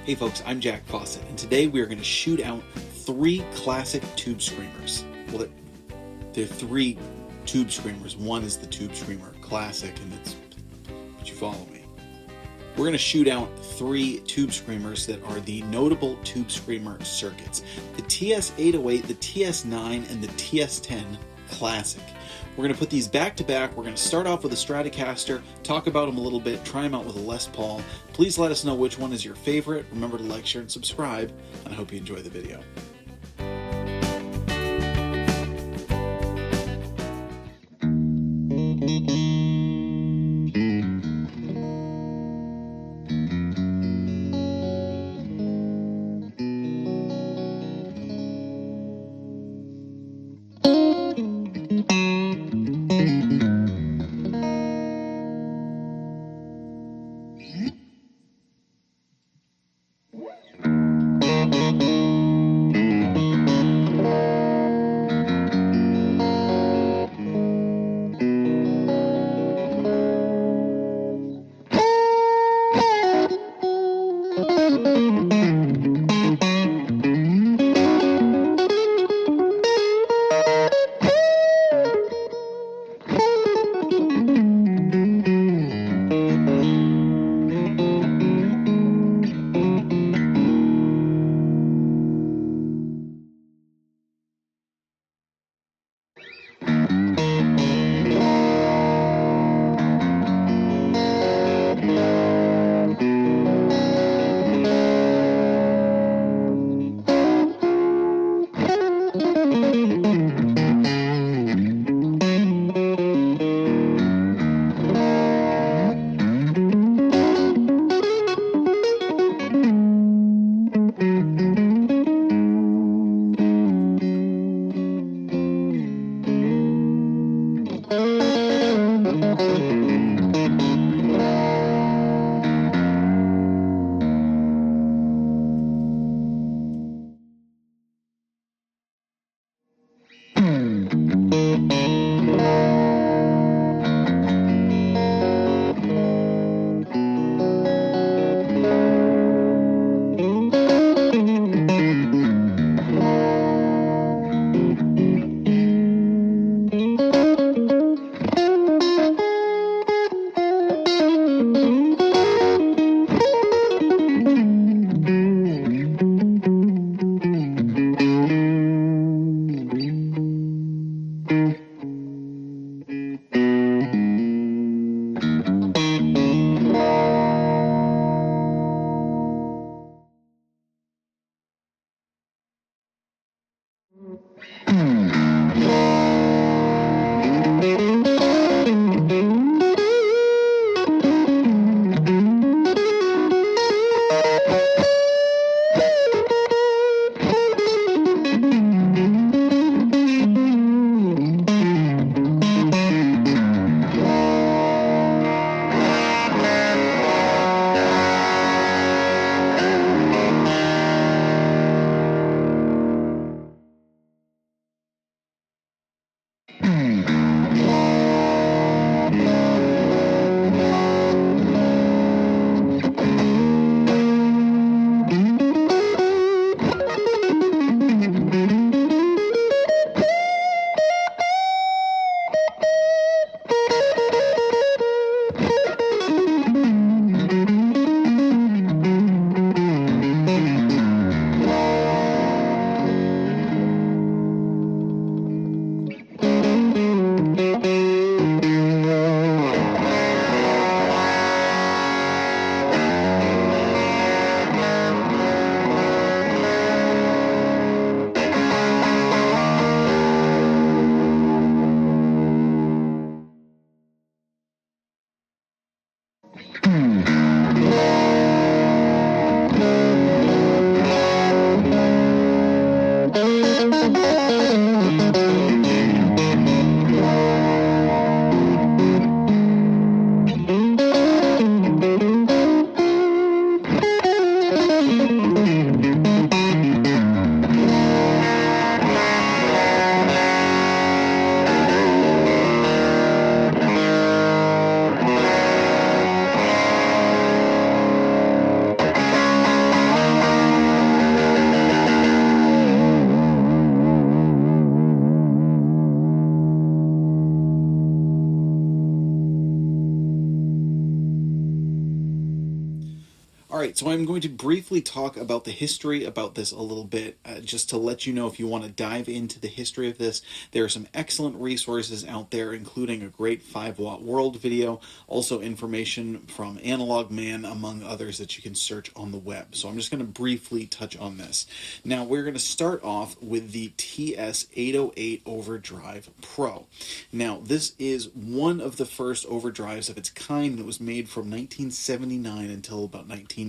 Hey folks, I'm Jack Fossett, and today we are going to shoot out 3 classic tube screamers. Well, they're 3 tube screamers. One is the tube screamer classic, and but you follow me. We're going to shoot out 3 tube screamers that are the notable tube screamer circuits. The TS808, the TS9, and the TS10 Classic. We're going to put these back to back. We're going to start off with a Stratocaster, talk about them a little bit, try them out with a Les Paul. Please let us know which one is your favorite. Remember to like, share, and subscribe, and I hope you enjoy the video. Alright, so I'm going to briefly talk about the history about this a little bit, just to let you know if you want to dive into the history of this. There are some excellent resources out there, including a great 5-watt world video, also information from Analog Man, among others that you can search on the web. So I'm just going to briefly touch on this. Now, we're going to start off with the TS808 Overdrive Pro. Now, this is one of the first overdrives of its kind that was made from 1979 until about 1981.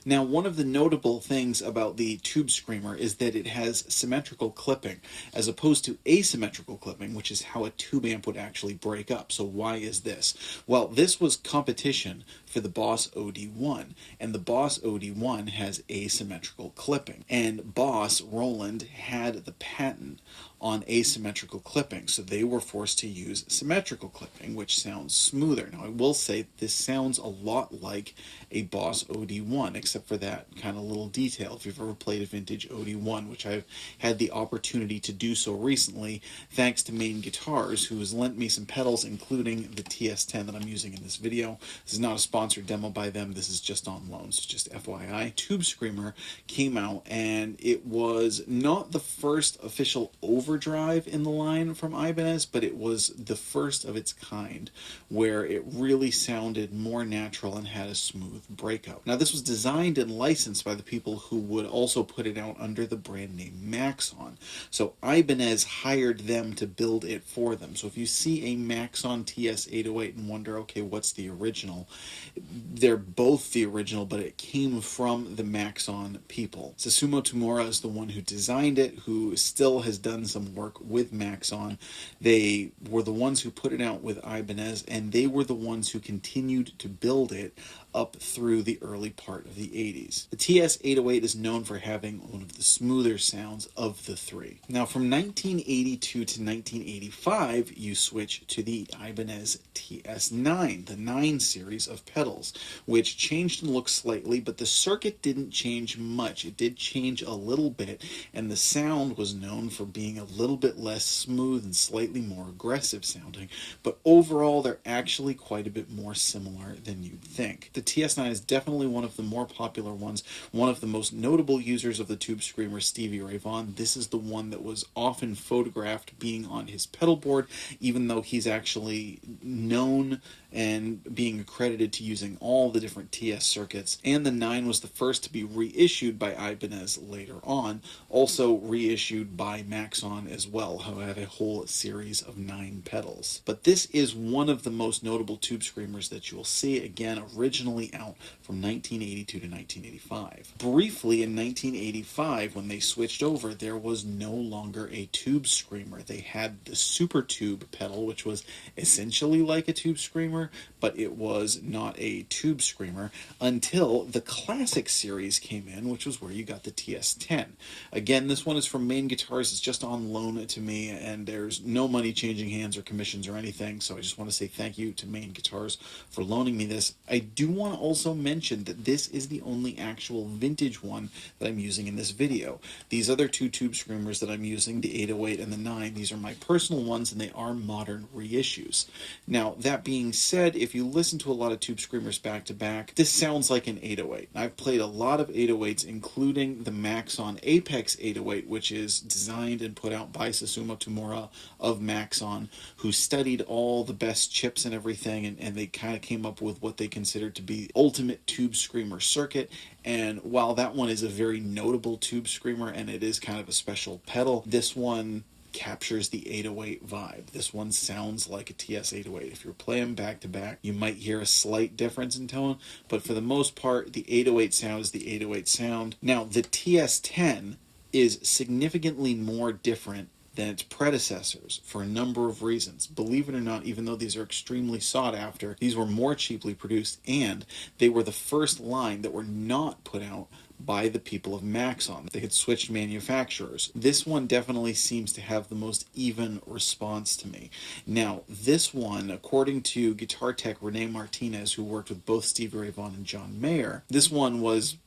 Now, one of the notable things about the Tube Screamer is that it has symmetrical clipping as opposed to asymmetrical clipping, which is how a tube amp would actually break up. So why is this? Well, this was competition for the Boss OD1, and the Boss OD1 has asymmetrical clipping, and Boss Roland had the patent on asymmetrical clipping, so they were forced to use symmetrical clipping, which sounds smoother. Now, I will say this sounds a lot like a Boss OD1, except for that kind of little detail. If you've ever played a vintage OD1, which I've had the opportunity to do so recently, thanks to Maine Guitars, who has lent me some pedals, including the TS10 that I'm using in this video. This is not a sponsored demo by them, this is just on loan, so just FYI. Tube Screamer came out, and it was not the first official overdrive in the line from Ibanez, but it was the first of its kind, where it really sounded more natural and had a smooth breakout. Now, this was designed and licensed by the people who would also put it out under the brand name Maxon. So Ibanez hired them to build it for them. So if you see a Maxon TS808 and wonder, okay, what's the original? They're both the original, but it came from the Maxon people. Susumu Tamura is the one who designed it, who still has done some work with Maxon. They were the ones who put it out with Ibanez, and they were the ones who continued to build it up through the early part of the 80s. The TS808 is known for having one of the smoother sounds of the three. Now, from 1982 to 1985, you switch to the Ibanez TS9, the 9 series of pedals, which changed and looked slightly, but the circuit didn't change much. It did change a little bit, and the sound was known for being a little bit less smooth and slightly more aggressive sounding, but overall they're actually quite a bit more similar than you'd think. The TS9 is definitely one of the more popular ones, one of the most notable users of the Tube Screamer, Stevie Ray Vaughan. This is the one that was often photographed being on his pedal board, even though he's actually known and being accredited to using all the different TS circuits. And the 9 was the first to be reissued by Ibanez later on, also reissued by Maxon as well, who had a whole series of 9 pedals. But this is one of the most notable Tube Screamers that you will see, again, originally out from 1982 to 1985. Briefly, in 1985, when they switched over, there was no longer a Tube Screamer. They had the Super Tube pedal, which was essentially like a Tube Screamer, but it was not a Tube Screamer until the Classic series came in, which was where you got the TS10. Again, this one is from Maine Guitars. It's just on loan to me, and there's no money changing hands or commissions or anything, so I just want to say thank you to Maine Guitars for loaning me this. I do want to also mention that this is the only actual vintage one that I'm using in this video. These other two Tube Screamers that I'm using, the 808 and the 9, these are my personal ones, and they are modern reissues. Now, that being said, if you listen to a lot of Tube Screamers back to back, this sounds like an 808. I've played a lot of 808s, including the Maxon Apex 808, which is designed and put out by Susumu Tamura of Maxon, who studied all the best chips and everything, and they kind of came up with what they considered to be ultimate Tube Screamer circuit. And while that one is a very notable Tube Screamer and it is kind of a special pedal, this one captures the 808 vibe. This one sounds like a TS808. If you're playing back to back, you might hear a slight difference in tone, but for the most part, the 808 sound is the 808 sound. Now, the TS10 is significantly more different than its predecessors for a number of reasons. Believe it or not, even though these are extremely sought after, these were more cheaply produced, and they were the first line that were not put out by the people of Maxon. They had switched manufacturers. This one definitely seems to have the most even response to me. Now, this one, according to guitar tech Rene Martinez, who worked with both Stevie Ray Vaughan and John Mayer, this one was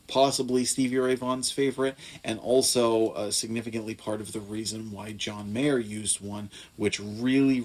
possibly Stevie Ray Vaughan's favorite, and also significantly part of the reason why John Mayer used one, which really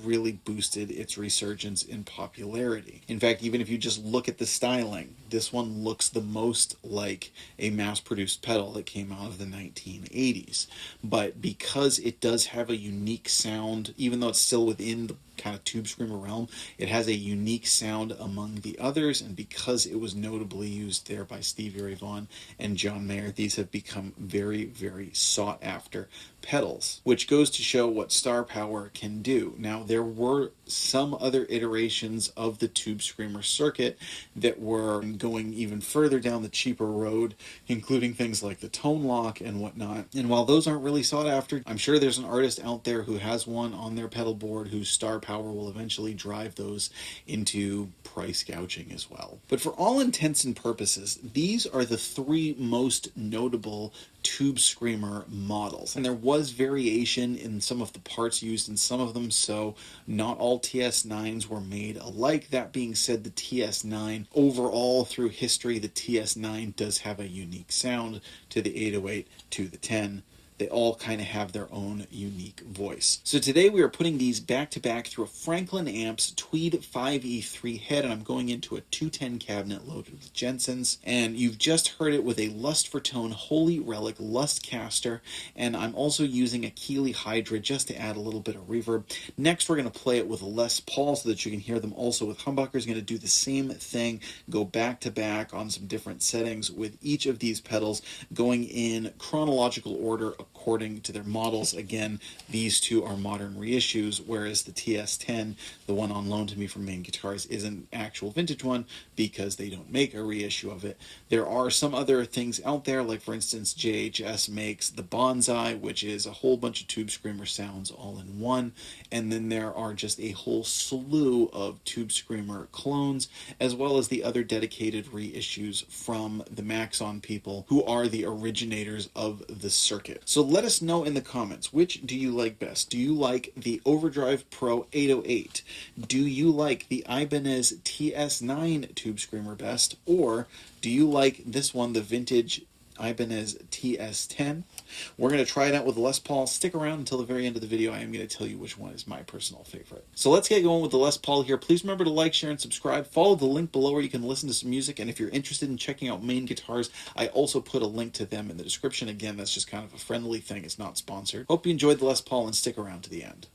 boosted its resurgence in popularity. In fact, even if you just look at the styling, this one looks the most like a mass-produced pedal that came out of the 1980s. But because it does have a unique sound, even though it's still within the kind of tube screamer realm, it has a unique sound among the others, and because it was notably used there by Stevie Ray Vaughan and John Mayer, these have become very sought after pedals, which goes to show what star power can do. Now, there were some other iterations of the tube screamer circuit that were going even further down the cheaper road, including things like the tone lock and whatnot. And while those aren't really sought after, I'm sure there's an artist out there who has one on their pedal board whose star power will eventually drive those into price gouging as well. But for all intents and purposes, these are the three most notable tube screamer models, and there was variation in some of the parts used in some of them, so not all TS9s were made alike. That being said, the TS9 overall through history, the TS9 does have a unique sound to the 808, to the 10. They all kind of have their own unique voice. So today we are putting these back to back through a Franklin Amps Tweed 5E3 head, and I'm going into a 210 cabinet loaded with Jensen's. And you've just heard it with a Lust for Tone Holy Relic Lust Caster, and I'm also using a Keeley Hydra just to add a little bit of reverb. Next, we're going to play it with a Les Paul so that you can hear them also with humbuckers. Going to do the same thing, go back to back on some different settings with each of these pedals, going in chronological order according to their models. Again, these two are modern reissues, whereas the TS10, the one on loan to me from Maine Guitars, is an actual vintage one because they don't make a reissue of it. There are some other things out there, like for instance, JHS makes the Bonsai, which is a whole bunch of tube screamer sounds all in one, and then there are just a whole slew of tube screamer clones, as well as the other dedicated reissues from the Maxon people, who are the originators of the circuit. So let us know in the comments, which do you like best? Do you like the Overdrive Pro 808? Do you like the Ibanez TS9 tube screamer best? Or do you like this one, the vintage Ibanez TS10? We're going to try it out with the Les Paul. Stick around until the very end of the video. I am going to tell you which one is my personal favorite. So let's get going with the Les Paul here. Please remember to like, share, and subscribe. Follow the link below where you can listen to some music. And if you're interested in checking out Maine Guitars, I also put a link to them in the description. Again, that's just kind of a friendly thing. It's not sponsored. Hope you enjoyed the Les Paul and stick around to the end.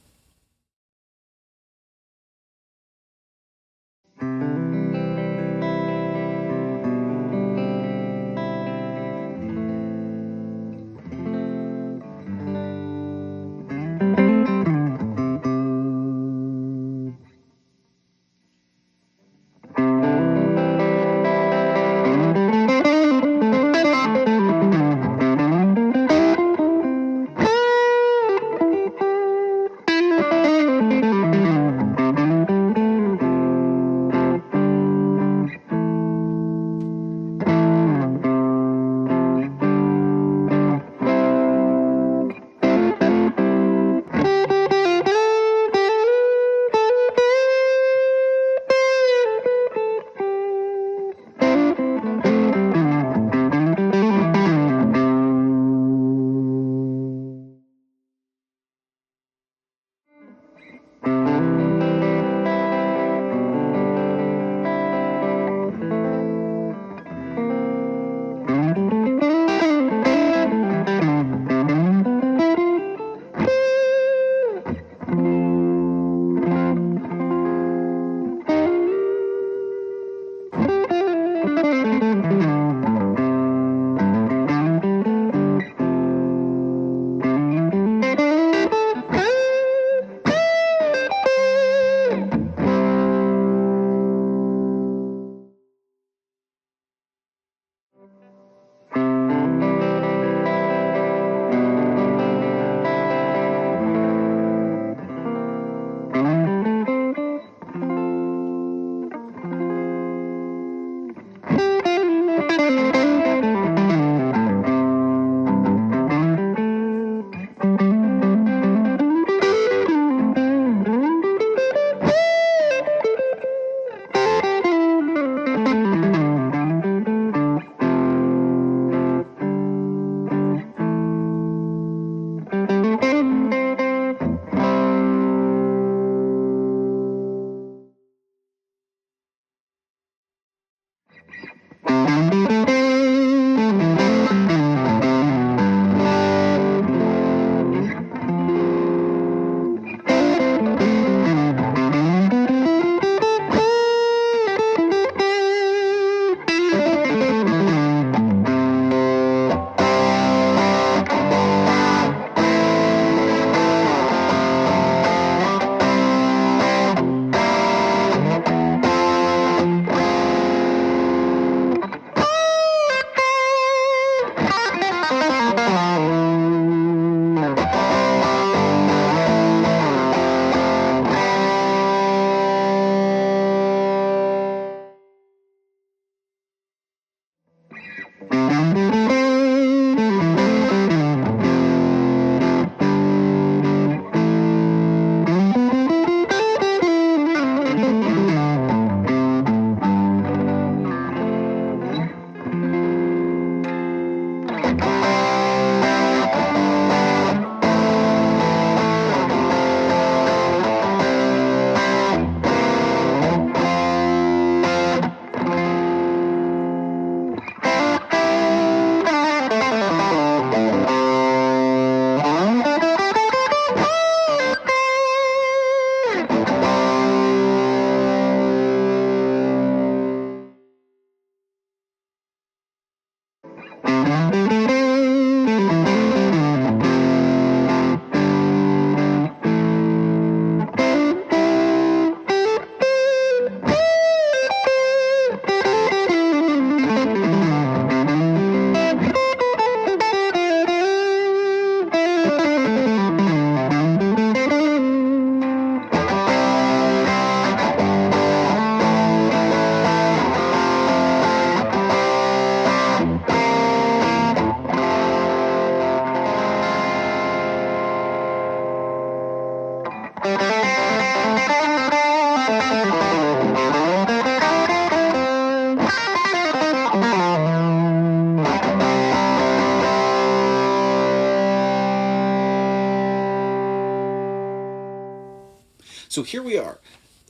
So here we are.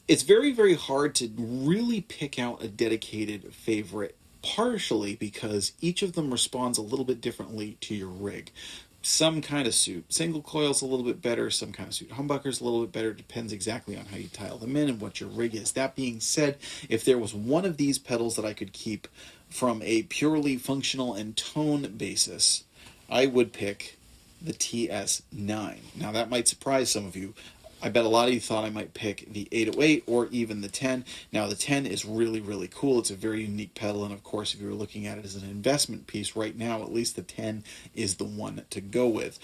It's very, very hard to really pick out a dedicated favorite, partially because each of them responds a little bit differently to your rig. Some kind of suit single coil's a little bit better, some kind of suit humbucker's a little bit better. Depends exactly on how you tile them in and what your rig is. That being said, if there was one of these pedals that I could keep from a purely functional and tone basis, I would pick the TS9. Now that might surprise some of you. I bet a lot of you thought I might pick the 808 or even the 10. Now the 10 is really, really cool. It's a very unique pedal, and of course if you were looking at it as an investment piece right now, at least the 10 is the one to go with.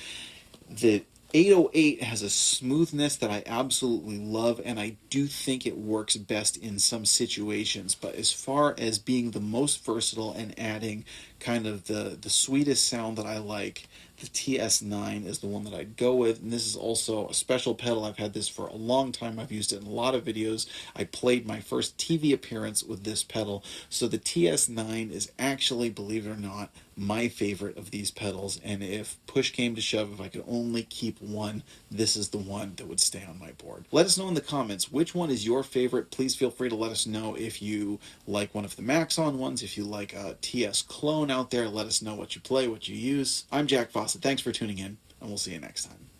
The 808 has a smoothness that I absolutely love, and I do think it works best in some situations. But as far as being the most versatile and adding kind of the sweetest sound that I like, the TS9 is the one that I'd go with. And this is also a special pedal. I've had this for a long time. I've used it in a lot of videos. I played my first TV appearance with this pedal. So the TS9 is actually, believe it or not, my favorite of these pedals. And if push came to shove, if I could only keep one, this is the one that would stay on my board. Let us know in the comments which one is your favorite. Please feel free to let us know if you like one of the Maxon ones, if you like a TS clone out there. Let us know what you play, what you use. I'm Jack Fossett. Thanks for tuning in, and we'll see you next time.